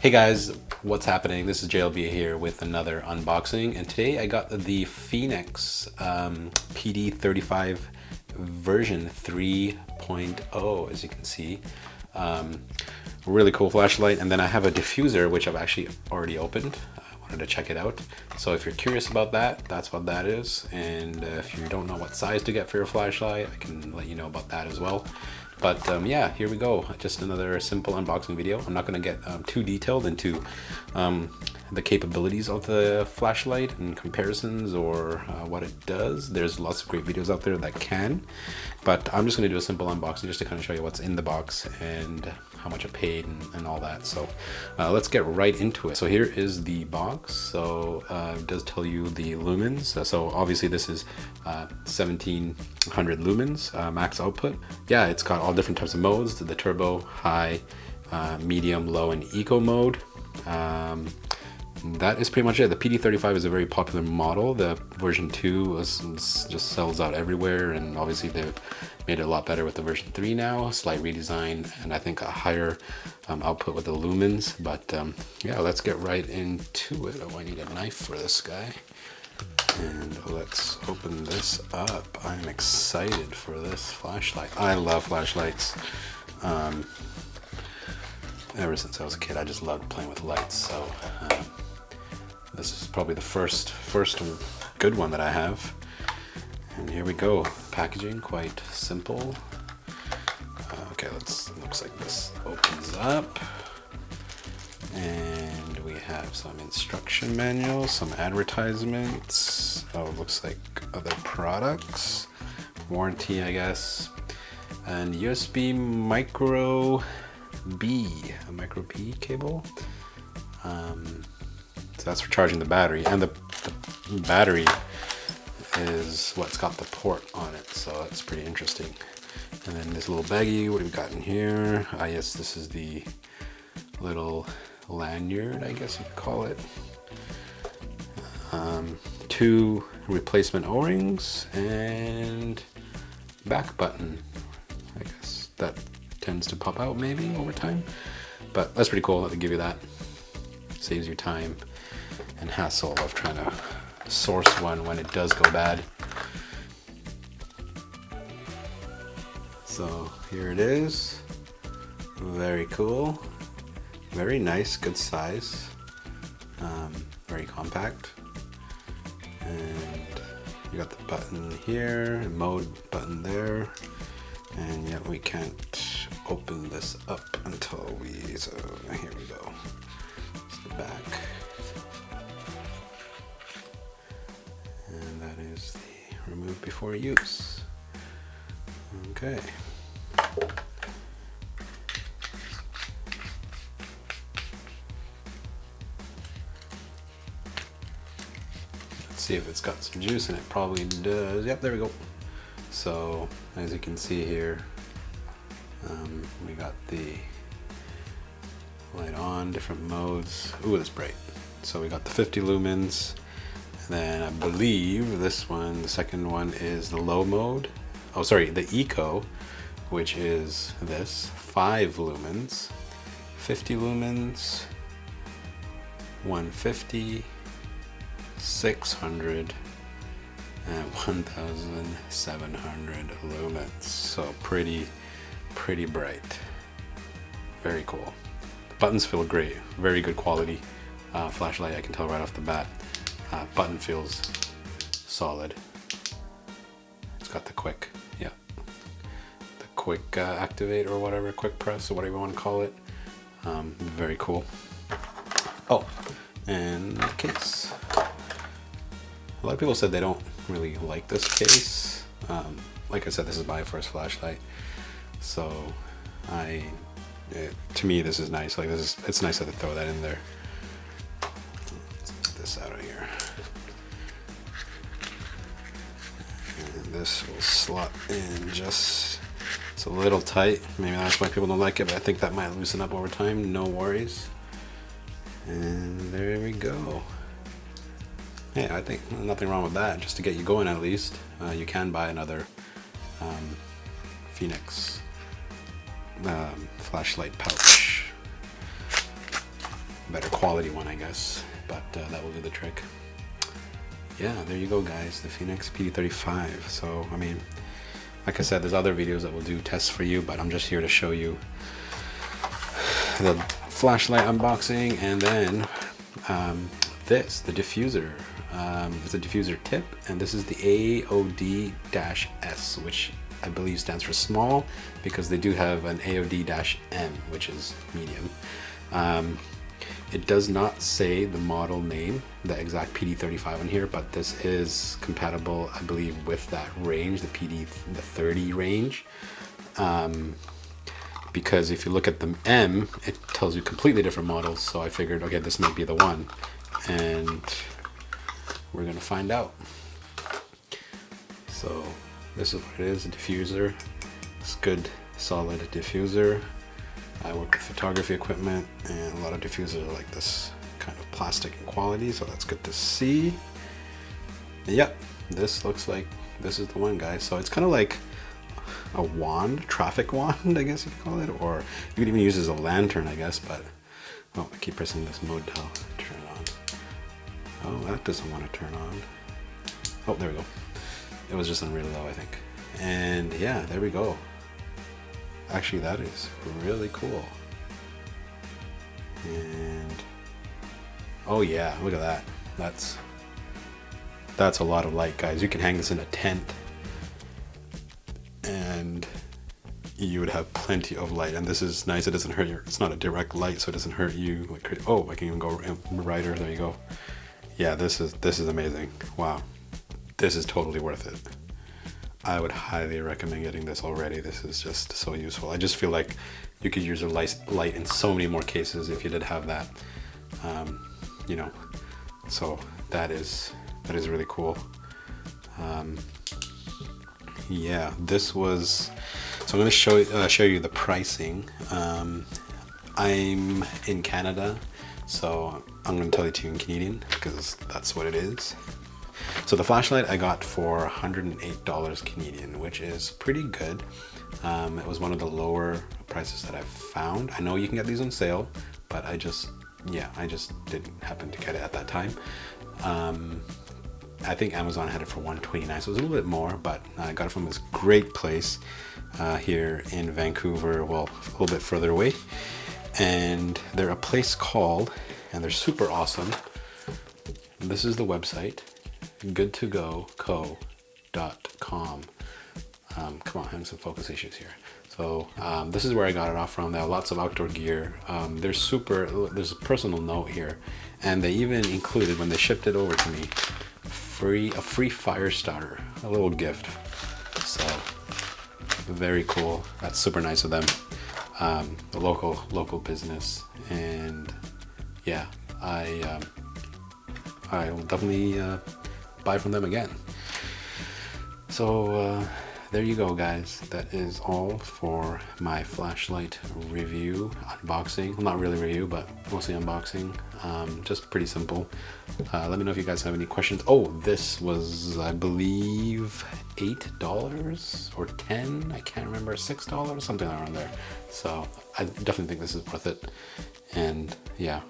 Hey guys, what's happening? This is JLB here with another unboxing, and today I got the FENIX PD35 version 3.0, as you can see. Really cool flashlight, and then I have a diffuser which I've actually already opened. I wanted to check it out. So if you're curious about that, that's what that is. And if you don't know what size to get for your flashlight, I can let you know about that as well. But yeah, here we go. Just another simple unboxing video. I'm not going to get too detailed into the capabilities of the flashlight and comparisons or what it does. There's lots of great videos out there that can, but I'm just going to do a simple unboxing just to kind of show you what's in the box and how much I paid and all that. So let's get right into it. So here is the box. So it does tell you the lumens. So obviously this is 1700 lumens max output. Yeah, it's got all different types of modes: the turbo, high, medium, low, and eco mode. That is pretty much it. The PD35 is a very popular model. The version 2 just sells out everywhere, and obviously they've made it a lot better with the version 3 now. A slight redesign, and I think a higher output with the lumens. But yeah, let's get right into it. Oh, I need a knife for this guy. And let's open this up. I'm excited for this flashlight. I love flashlights. Ever since I was a kid, I just loved playing with lights. So this is probably the first good one that I have. And here we go. Packaging quite simple. Okay, looks like this opens up. And we have some instruction manuals, some advertisements. Oh, it looks like other products. Warranty, I guess. And USB micro B, a micro B cable. So that's for charging the battery, and the battery is what's got the port on it, so that's pretty interesting. And then this little baggie, what do we got in here? Yes, this is the little lanyard, I guess you could call it. 2 replacement O-rings and back button. I guess that tends to pop out maybe over time, but that's pretty cool that they give you that. Saves you time and hassle of trying to source one when it does go bad. So here it is. Very cool, very nice, good size, very compact. And you got the button here, mode button there, and yet we can't open this up until so here we go. It's the back. And that is the remove before use. Okay. Let's see if it's got some juice in it. Probably does. Yep, there we go. So as you can see here, we got the light on, different modes. Ooh, it's bright. So we got the 50 lumens, and then I believe this one, the second one, is the low mode. Oh, sorry, the eco, which is this 5 lumens, 50 lumens, 150, 600, and 1700 lumens. So pretty bright. Very cool. The buttons feel great. Very good quality flashlight, I can tell right off the bat. Button feels solid. It's got the quick, the quick activate or whatever, quick press or whatever you want to call it. Very cool. Oh, and the case. A lot of people said they don't really like this case. Like I said, this is my first flashlight, so to me this is nice. Like it's nice that they throw that in there. Let's get this out of here. And this will slot in just, it's a little tight. Maybe that's why people don't like it, but I think that might loosen up over time. No worries. And there we go. Yeah, I think nothing wrong with that, just to get you going at least. You can buy another FENIX flashlight pouch. better quality one, I guess, but that will do the trick. Yeah, there you go, guys, the FENIX PD35. So, I mean, like I said, there's other videos that will do tests for you, but I'm just here to show you the flashlight unboxing, and then the diffuser. It's a diffuser tip, and this is the AOD-S, which I believe stands for small, because they do have an AOD-M, which is medium. It does not say the model name, the exact PD35 on here, but this is compatible, I believe, with that range, the 30 range. Because if you look at the M, it tells you completely different models, so I figured, okay, this might be the one, and we're gonna find out. So this is what it is, a diffuser. It's good, solid diffuser. I work with photography equipment, and a lot of diffusers are like this kind of plastic in quality, so that's good to see. Yep, this looks like this is the one, guys. So it's kind of like a wand, traffic wand, I guess you could call it, or you could even use it as a lantern, I guess, but oh, I keep pressing this mode dial to turn it on. Oh, that doesn't want to turn on. Oh, there we go. It was just on really low, I think. And yeah, there we go. Actually, that is really cool. And oh yeah, look at that. That's a lot of light, guys. You can hang this in a tent and you would have plenty of light. And this is nice, it doesn't hurt you. It's not a direct light, so it doesn't hurt you. Like, oh, I can even go brighter. There you go. Yeah, this is amazing. Wow, this is totally worth it. I would highly recommend getting this already. This is just so useful. I just feel like you could use a light in so many more cases if you did have that. You know, so that is really cool. Yeah, this was. So I'm going to show you the pricing. I'm in Canada, so I'm going to tell it to you in Canadian because that's what it is. So the flashlight I got for $108 Canadian, which is pretty good. It was one of the lower prices that I've found. I know you can get these on sale, but I just didn't happen to get it at that time. I think Amazon had it for $129, so it was a little bit more, but I got it from this great place here in Vancouver, well, a little bit further away. And they're a place called, and they're super awesome. This is the website, goodtogoco.com. Come on, having some focus issues here. So this is where I got it off from. They have lots of outdoor gear. There's a personal note here, and they even included, when they shipped it over to me, a free fire starter, a little gift. So very cool. That's super nice of them. The local business, and yeah, I'll definitely buy from them again. So there you go, guys. That is all for my flashlight review, unboxing. Well, not really review, but mostly unboxing. Just pretty simple. Let me know if you guys have any questions. Oh, this was, I believe, $8 or $10. I can't remember, $6, something around there. So I definitely think this is worth it. And yeah,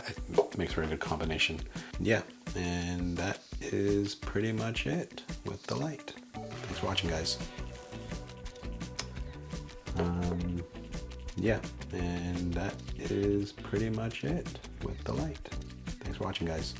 it makes for a good combination. Yeah, and that is pretty much it with the light. Thanks for watching, guys. Yeah, and that is pretty much it with the light. Thanks for watching, guys.